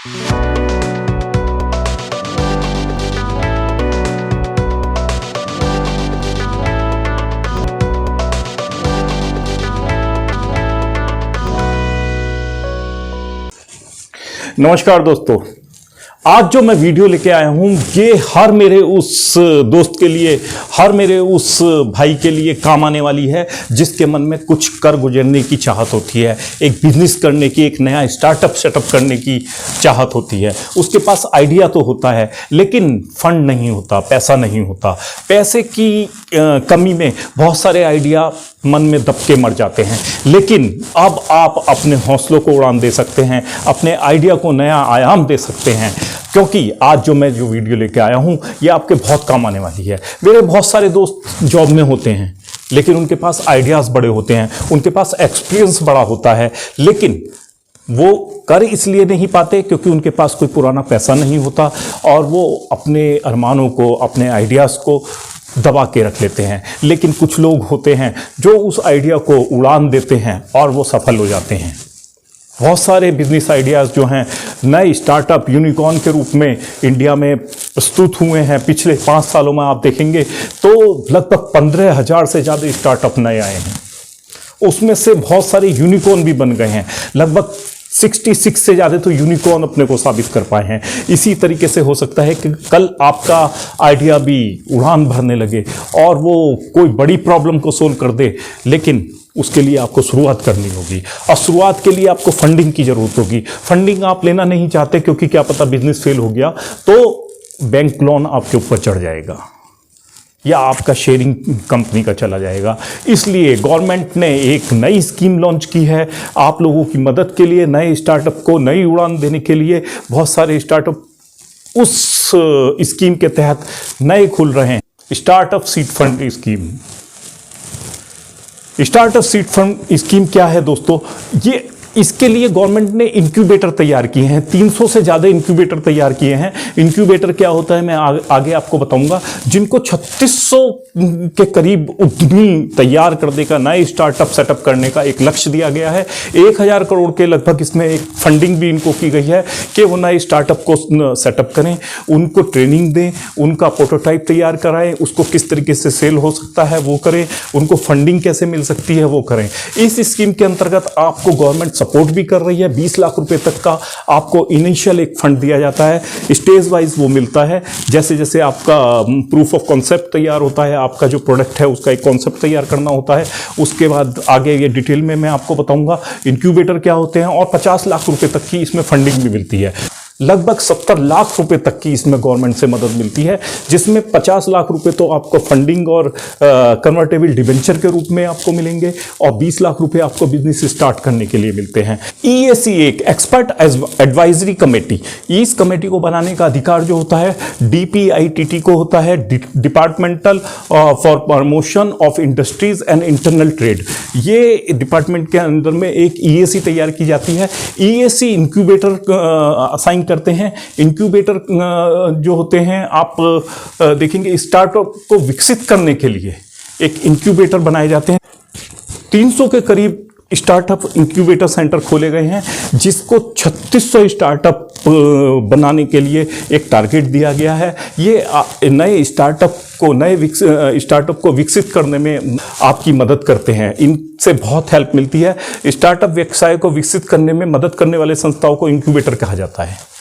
नमस्कार दोस्तों, आज जो मैं वीडियो लेके आया हूं ये हर मेरे उस दोस्त के लिए, हर मेरे उस भाई के लिए काम आने वाली है जिसके मन में कुछ कर गुजरने की चाहत होती है, एक बिजनेस करने की, एक नया स्टार्टअप सेटअप करने की चाहत होती है। उसके पास आइडिया तो होता है लेकिन फंड नहीं होता, पैसा नहीं होता। पैसे की कमी में बहुत सारे आइडिया मन में दब के मर जाते हैं। लेकिन अब आप अपने हौसलों को उड़ान दे सकते हैं, अपने आइडिया को नया आयाम दे सकते हैं, क्योंकि आज जो मैं वीडियो लेके आया हूं ये आपके बहुत काम आने वाली है। मेरे बहुत सारे दोस्त जॉब में होते हैं लेकिन उनके पास आइडियाज़ बड़े होते हैं, उनके पास एक्सपीरियंस बड़ा होता है, लेकिन वो कर इसलिए नहीं पाते क्योंकि उनके पास कोई पुराना पैसा नहीं होता और वो अपने अरमानों को, अपने आइडियाज़ को दबा के रख लेते हैं। लेकिन कुछ लोग होते हैं जो उस आइडिया को उड़ान देते हैं और वो सफल हो जाते हैं। बहुत सारे बिजनेस आइडियाज़ जो हैं नए स्टार्टअप यूनिकॉर्न के रूप में इंडिया में प्रस्तुत हुए हैं। पिछले 5 सालों में आप देखेंगे तो लगभग 15,000 से ज़्यादा स्टार्टअप नए आए हैं। उसमें से बहुत सारे यूनिकॉर्न भी बन गए हैं। लगभग 66 से ज़्यादा तो यूनिकॉर्न अपने को साबित कर पाए हैं। इसी तरीके से हो सकता है कि कल आपका आइडिया भी उड़ान भरने लगे और वो कोई बड़ी प्रॉब्लम को सोल्व कर दे, लेकिन उसके लिए आपको शुरुआत करनी होगी और शुरुआत के लिए आपको फंडिंग की ज़रूरत होगी। फंडिंग आप लेना नहीं चाहते क्योंकि क्या पता बिजनेस फेल हो गया तो बैंक लोन आपके ऊपर चढ़ जाएगा या आपका शेयरिंग कंपनी का चला जाएगा। इसलिए गवर्नमेंट ने एक नई स्कीम लॉन्च की है आप लोगों की मदद के लिए, नए स्टार्टअप को नई उड़ान देने के लिए। बहुत सारे स्टार्टअप उस स्कीम के तहत नए खुल रहे हैं। Startup seed fund scheme. Startup seed fund scheme क्या है दोस्तों? ये इसके लिए गवर्नमेंट ने इंक्यूबेटर तैयार किए हैं। 300 से ज़्यादा इंक्यूबेटर तैयार किए हैं। इंक्यूबेटर क्या होता है मैं आगे आपको बताऊंगा। जिनको 3600 के करीब उद्यमी तैयार करने का, नए स्टार्टअप सेटअप करने का एक लक्ष्य दिया गया है। 1000 करोड़ के लगभग इसमें एक फंडिंग भी इनको की गई है कि वो नए स्टार्टअप को सेटअप करें, उनको ट्रेनिंग दें, उनका प्रोटोटाइप तैयार कराएं, उसको किस तरीके से सेल हो सकता है वो करें, उनको फंडिंग कैसे मिल सकती है वो करें। इस स्कीम के अंतर्गत आपको गवर्नमेंट सपोर्ट भी कर रही है। 20 लाख रुपए तक का आपको इनिशियल एक फंड दिया जाता है। स्टेज वाइज वो मिलता है। जैसे जैसे आपका प्रूफ ऑफ कॉन्सेप्ट तैयार होता है, आपका जो प्रोडक्ट है उसका एक कॉन्सेप्ट तैयार करना होता है, उसके बाद आगे ये डिटेल में मैं आपको बताऊंगा इंक्यूबेटर क्या होते हैं। और 50 लाख रुपए तक की इसमें फंडिंग भी मिलती है। लगभग 70 लाख रुपए तक की इसमें गवर्नमेंट से मदद मिलती है, जिसमें 50 लाख रुपए तो आपको फंडिंग और कन्वर्टेबल डिबेंचर के रूप में आपको मिलेंगे और 20 लाख रुपए आपको बिजनेस स्टार्ट करने के लिए मिलते हैं। EAC एक एक्सपर्ट एडवाइजरी कमेटी, इस कमेटी को बनाने का अधिकार जो होता है DPITT को होता है, departmental for promotion of industries and internal trade. ये डिपार्टमेंट के अंदर में एक EAC तैयार की जाती है। EAC इंक्यूबेटर असाइन करते हैं। इंक्यूबेटर जो होते हैं आप देखेंगे स्टार्टअप को विकसित करने के लिए एक इंक्यूबेटर बनाए जाते हैं। 300 के करीब स्टार्टअप इंक्यूबेटर सेंटर खोले गए हैं, जिसको 3600 स्टार्टअप बनाने के लिए एक टारगेट दिया गया है। ये नए स्टार्टअप को विकसित करने में आपकी मदद करते हैं। इनसे बहुत हेल्प मिलती है। स्टार्टअप व्यवसाय को विकसित करने में मदद करने वाले संस्थाओं को इंक्यूबेटर कहा जाता है।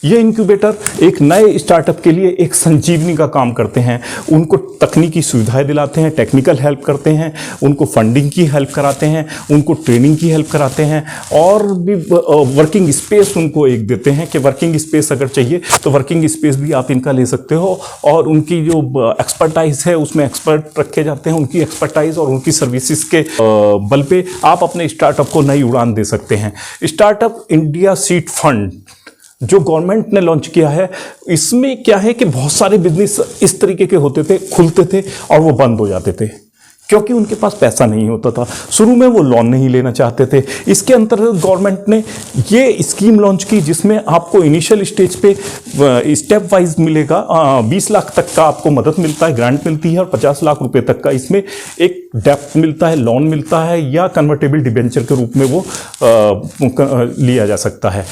ये इंक्यूबेटर एक नए स्टार्टअप के लिए एक संजीवनी का काम करते हैं। उनको तकनीकी सुविधाएं दिलाते हैं, टेक्निकल हेल्प करते हैं, उनको फंडिंग की हेल्प कराते हैं, उनको ट्रेनिंग की हेल्प कराते हैं और भी वर्किंग स्पेस उनको एक देते हैं कि वर्किंग स्पेस अगर चाहिए तो वर्किंग स्पेस भी आप इनका ले सकते हो। और उनकी जो एक्सपर्टाइज है उसमें एक्सपर्ट रखे जाते हैं। उनकी एक्सपर्टाइज और उनकी सर्विसेज के बल पे आप अपने स्टार्टअप को नई उड़ान दे सकते हैं। स्टार्टअप इंडिया सीड फंड जो गवर्नमेंट ने लॉन्च किया है, इसमें क्या है कि बहुत सारे बिजनेस इस तरीके के होते थे, खुलते थे और वो बंद हो जाते थे क्योंकि उनके पास पैसा नहीं होता था। शुरू में वो लोन नहीं लेना चाहते थे। इसके अंतर्गत गवर्नमेंट ने ये स्कीम लॉन्च की जिसमें आपको इनिशियल स्टेज पे स्टेप वाइज मिलेगा। 20 लाख तक का आपको मदद मिलता है, ग्रांट मिलती है और 50 लाख रुपए तक का इसमें एक डेप्थ मिलता है, लोन मिलता है या कन्वर्टेबल डिबेंचर के रूप में वो लिया जा सकता है।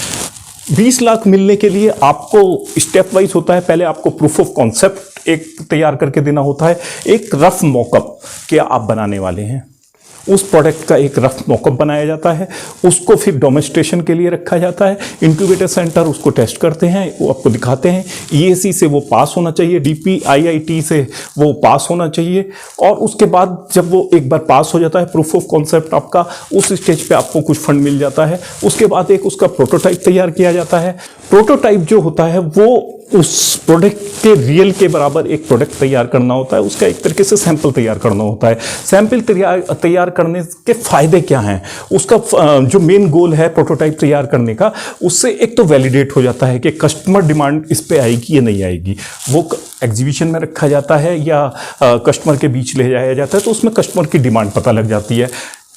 20 लाख मिलने के लिए आपको स्टेप वाइज होता है, पहले आपको प्रूफ ऑफ कॉन्सेप्ट एक तैयार करके देना होता है, एक रफ मॉकअप क्या आप बनाने वाले हैं, उस प्रोडक्ट का एक रफ मॉकअप बनाया जाता है, उसको फिर डेमोन्स्ट्रेशन के लिए रखा जाता है, इंक्यूबेटर सेंटर उसको टेस्ट करते हैं, वो आपको दिखाते हैं, ईएसी से वो पास होना चाहिए, DPIIT से वो पास होना चाहिए, और उसके बाद जब वो एक बार पास हो जाता है प्रूफ ऑफ कॉन्सेप्ट आपका, उस स्टेज पे आपको कुछ फंड मिल जाता है। उसके बाद एक उसका प्रोटोटाइप तैयार किया जाता है। प्रोटोटाइप जो होता है वो उस प्रोडक्ट के रियल के बराबर एक प्रोडक्ट तैयार करना होता है, उसका एक तरीके से सैंपल तैयार करना होता है। सैंपल तैयार करने के फायदे क्या हैं, उसका जो मेन गोल है प्रोटोटाइप तैयार करने का, उससे एक तो वैलिडेट हो जाता है कि कस्टमर डिमांड इस पे आएगी या नहीं आएगी। वो एग्जीबिशन में रखा जाता है या कस्टमर के बीच ले जाया जाता है, तो उसमें कस्टमर की डिमांड पता लग जाती है।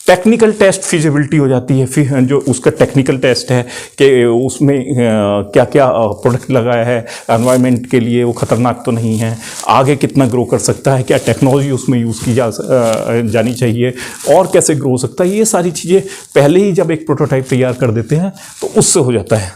टेक्निकल टेस्ट फिजिबिलिटी हो जाती है, फिर जो उसका टेक्निकल टेस्ट है कि उसमें क्या क्या प्रोडक्ट लगाया है, एनवायरनमेंट के लिए वो खतरनाक तो नहीं है, आगे कितना ग्रो कर सकता है, क्या टेक्नोलॉजी उसमें यूज़ की जानी चाहिए, और कैसे ग्रो हो सकता है। ये सारी चीज़ें पहले ही जब एक प्रोटोटाइप तैयार कर देते हैं तो उससे हो जाता है।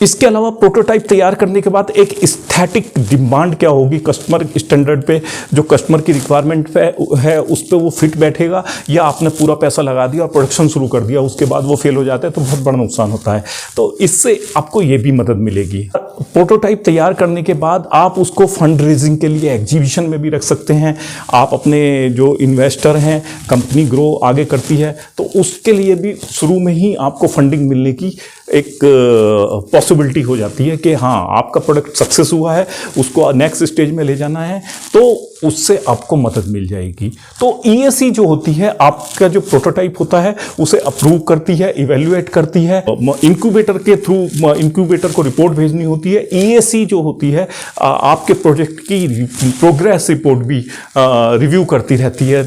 इसके अलावा प्रोटोटाइप तैयार करने के बाद एक एस्थेटिक डिमांड क्या होगी कस्टमर स्टैंडर्ड पे, जो कस्टमर की रिक्वायरमेंट पे है उस पे वो फिट बैठेगा, या आपने पूरा पैसा लगा दिया और प्रोडक्शन शुरू कर दिया, उसके बाद वो फेल हो जाता है तो बहुत बड़ा नुकसान होता है। तो इससे आपको ये भी मदद मिलेगी। प्रोटोटाइप तैयार करने के बाद आप उसको फंड रेजिंग के लिए एग्जीबिशन में भी रख सकते हैं। आप अपने जो इन्वेस्टर हैं, कंपनी ग्रो आगे करती है तो उसके लिए भी शुरू में ही आपको फंडिंग मिलने की एक पॉसिबिलिटी हो जाती है कि हाँ आपका प्रोडक्ट सक्सेस हुआ है, उसको नेक्स्ट स्टेज में ले जाना है, तो उससे आपको मदद मिल जाएगी। तो ईएसी जो होती है, आपका जो प्रोटोटाइप होता है उसे अप्रूव करती है, इवेल्युएट करती है, इंक्यूबेटर के थ्रू इंक्यूबेटर को रिपोर्ट भेजनी होती है। ईएसी जो होती है आपके प्रोजेक्ट की प्रोग्रेस रिपोर्ट भी रिव्यू करती रहती है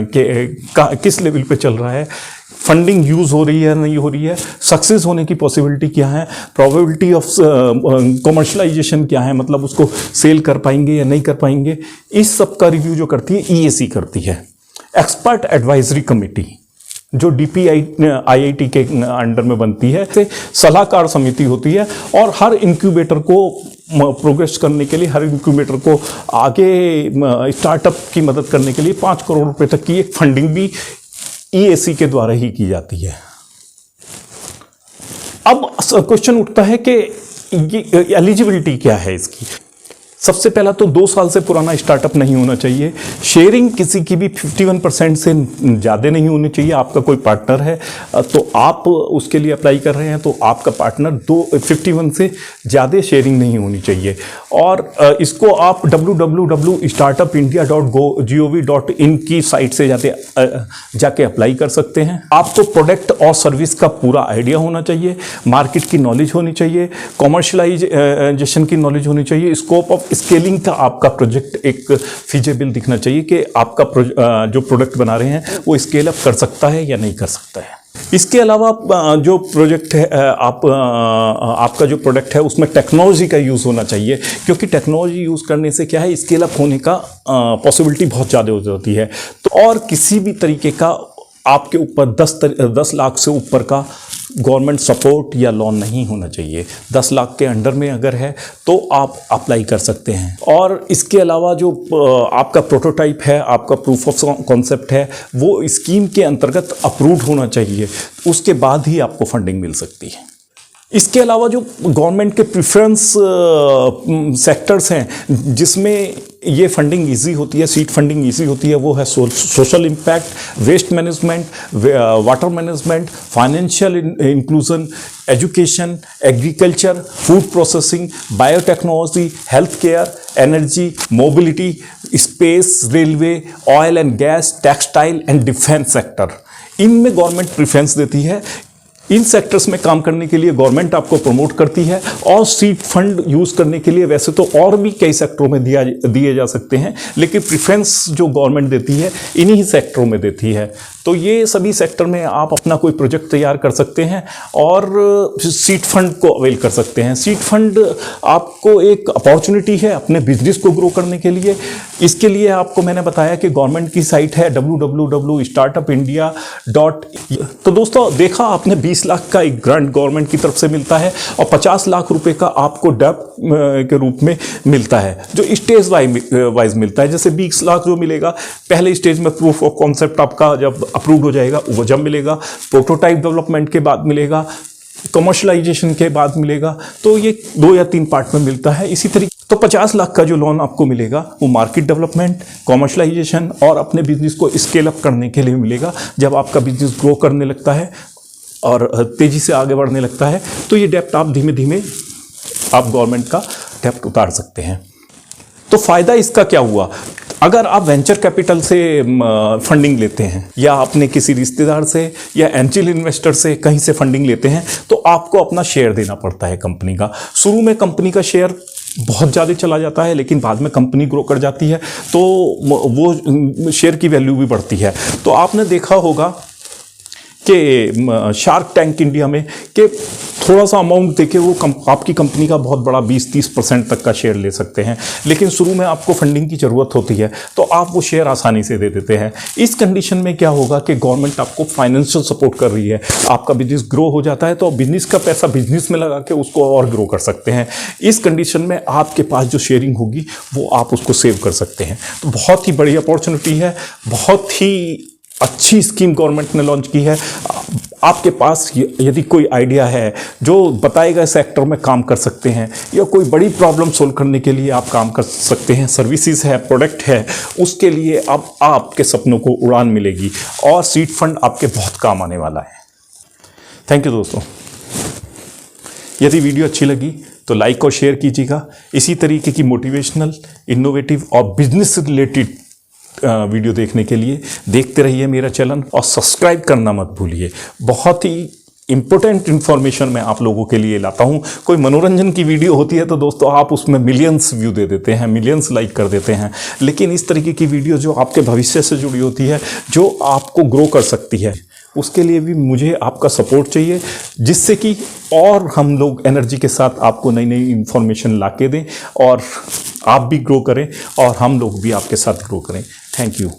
कि किस लेवल पे चल रहा है, फंडिंग यूज़ हो रही है नहीं हो रही है, सक्सेस होने की पॉसिबिलिटी क्या है, प्रोबेबिलिटी ऑफ कमर्शलाइजेशन क्या है, मतलब उसको सेल कर पाएंगे या नहीं कर पाएंगे, इस सब का रिव्यू जो करती है ईएसी करती है। एक्सपर्ट एडवाइजरी कमेटी जो DPIIT के अंडर में बनती है, से सलाहकार समिति होती है, और हर इंक्यूबेटर को प्रोग्रेस करने के लिए, हर इंक्यूबेटर को आगे स्टार्टअप की मदद करने के लिए 5 करोड़ रुपए तक की एक फंडिंग भी ईएसी के द्वारा ही की जाती है। अब क्वेश्चन उठता है कि ये एलिजिबिलिटी क्या है इसकी। सबसे पहला तो 2 साल से पुराना स्टार्टअप नहीं होना चाहिए, शेयरिंग किसी की भी 51% से ज़्यादा नहीं होनी चाहिए। आपका कोई पार्टनर है तो आप उसके लिए अप्लाई कर रहे हैं तो आपका पार्टनर 51 से ज़्यादा शेयरिंग नहीं होनी चाहिए। और इसको आप www.startupindia.gov.in की साइट से जाके अप्लाई कर सकते हैं। आपको प्रोडक्ट और सर्विस का पूरा आइडिया होना चाहिए, मार्केट की नॉलेज होनी चाहिए, कॉमर्शलाइजेशन की नॉलेज होनी चाहिए, स्कोप ऑफ स्केलिंग का आपका प्रोजेक्ट एक फिजिबल दिखना चाहिए कि आपका जो प्रोडक्ट बना रहे हैं वो स्केल अप कर सकता है या नहीं कर सकता है। इसके अलावा जो प्रोजेक्ट है आपका जो प्रोडक्ट है उसमें टेक्नोलॉजी का यूज़ होना चाहिए, क्योंकि टेक्नोलॉजी यूज़ करने से क्या है स्केल अप होने का पॉसिबिलिटी बहुत ज़्यादा हो जाती है। तो और किसी भी तरीके का आपके ऊपर 10 लाख से ऊपर का गवर्नमेंट सपोर्ट या लोन नहीं होना चाहिए। 10 लाख के अंडर में अगर है तो आप अप्लाई कर सकते हैं। और इसके अलावा जो आपका प्रोटोटाइप है, आपका प्रूफ ऑफ कॉन्सेप्ट है, वो स्कीम के अंतर्गत अप्रूव्ड होना चाहिए, उसके बाद ही आपको फंडिंग मिल सकती है। इसके अलावा जो गवर्नमेंट के प्रेफरेंस सेक्टर्स हैं जिसमें ये फंडिंग इजी होती है, सीड फंडिंग इजी होती है, वो है social impact, waste management, water management, financial inclusion, education, agriculture, food processing, biotechnology, health care, energy, mobility, space, railway, oil and gas, textile and defence sector. इनमें government preference देती है। इन sectors में काम करने के लिए गवर्नमेंट आपको प्रमोट करती है। और सीड फंड यूज़ करने के लिए वैसे तो और भी कई सेक्टरों में दिए जा सकते हैं, लेकिन प्रेफरेंस जो गवर्नमेंट देती है इन्हीं सेक्टरों में देती है। तो ये सभी सेक्टर में आप अपना कोई प्रोजेक्ट तैयार कर सकते हैं और सीड फंड को अवेल कर सकते हैं। सीड फंड आपको एक अपॉर्चुनिटी है अपने बिजनेस को ग्रो करने के लिए। इसके लिए आपको मैंने बताया कि गवर्नमेंट की साइट है www.startupindia. तो दोस्तों देखा आपने 20 20 लाख का एक ग्रांट गवर्नमेंट की तरफ से मिलता है और 50 लाख रुपए का आपको डेप्ट के रूप में मिलता है, जो स्टेज वाइज मिलता है। जैसे 20 लाख जो मिलेगा पहले स्टेज में, प्रूफ ऑफ कॉन्सेप्ट आपका जब अप्रूव हो जाएगा वो जब मिलेगा, प्रोटोटाइप डेवलपमेंट के बाद मिलेगा, कमर्शलाइजेशन के बाद मिलेगा। तो ये 2 या 3 पार्ट में मिलता है। इसी तरीके तो 50 लाख का जो लोन आपको मिलेगा वो मार्केट डेवलपमेंट, कमर्शलाइजेशन और अपने बिजनेस को स्केल अप करने के लिए मिलेगा। जब आपका बिजनेस ग्रो करने लगता है और तेजी से आगे बढ़ने लगता है तो ये डेप्ट आप धीमे धीमे आप गवर्नमेंट का डेप्ट उतार सकते हैं। तो फायदा इसका क्या हुआ? अगर आप वेंचर कैपिटल से फंडिंग लेते हैं या अपने किसी रिश्तेदार से या एंजल इन्वेस्टर से कहीं से फंडिंग लेते हैं तो आपको अपना शेयर देना पड़ता है कंपनी का। शुरू में कंपनी का शेयर बहुत ज़्यादा चला जाता है, लेकिन बाद में कंपनी ग्रो कर जाती है तो वो शेयर की वैल्यू भी बढ़ती है। तो आपने देखा होगा कि शार्क टैंक इंडिया में कि थोड़ा सा अमाउंट देके वो आपकी कंपनी का बहुत बड़ा 20-30% तक का शेयर ले सकते हैं, लेकिन शुरू में आपको फंडिंग की ज़रूरत होती है तो आप वो शेयर आसानी से दे देते हैं। इस कंडीशन में क्या होगा कि गवर्नमेंट आपको फाइनेंशियल सपोर्ट कर रही है, आपका बिजनेस ग्रो हो जाता है तो बिजनेस का पैसा बिजनेस में लगा के उसको और ग्रो कर सकते हैं। इस कंडीशन में आपके पास जो शेयरिंग होगी वो आप उसको सेव कर सकते हैं। तो बहुत ही बड़ी अपॉर्चुनिटी है, बहुत ही अच्छी स्कीम गवर्नमेंट ने लॉन्च की है। आपके पास यदि कोई आइडिया है जो बताएगा इस सेक्टर में काम कर सकते हैं या कोई बड़ी प्रॉब्लम सोल्व करने के लिए आप काम कर सकते हैं, सर्विसेज है, प्रोडक्ट है, उसके लिए अब आपके सपनों को उड़ान मिलेगी और सीड फंड आपके बहुत काम आने वाला है। थैंक यू दोस्तों। यदि वीडियो अच्छी लगी तो लाइक और शेयर कीजिएगा। इसी तरीके की मोटिवेशनल, इनोवेटिव और बिजनेस से रिलेटेड वीडियो देखने के लिए देखते रहिए मेरा चैनल और सब्सक्राइब करना मत भूलिए। बहुत ही इंपॉर्टेंट इन्फॉर्मेशन मैं आप लोगों के लिए लाता हूं। कोई मनोरंजन की वीडियो होती है तो दोस्तों आप उसमें मिलियंस व्यू दे देते हैं, मिलियंस लाइक कर देते हैं, लेकिन इस तरीके की वीडियो जो आपके भविष्य से जुड़ी होती है, जो आपको ग्रो कर सकती है, उसके लिए भी मुझे आपका सपोर्ट चाहिए, जिससे कि और हम लोग एनर्जी के साथ आपको नई नई इन्फॉर्मेशन ला के दें और आप भी ग्रो करें और हम लोग भी आपके साथ ग्रो करें। Thank you.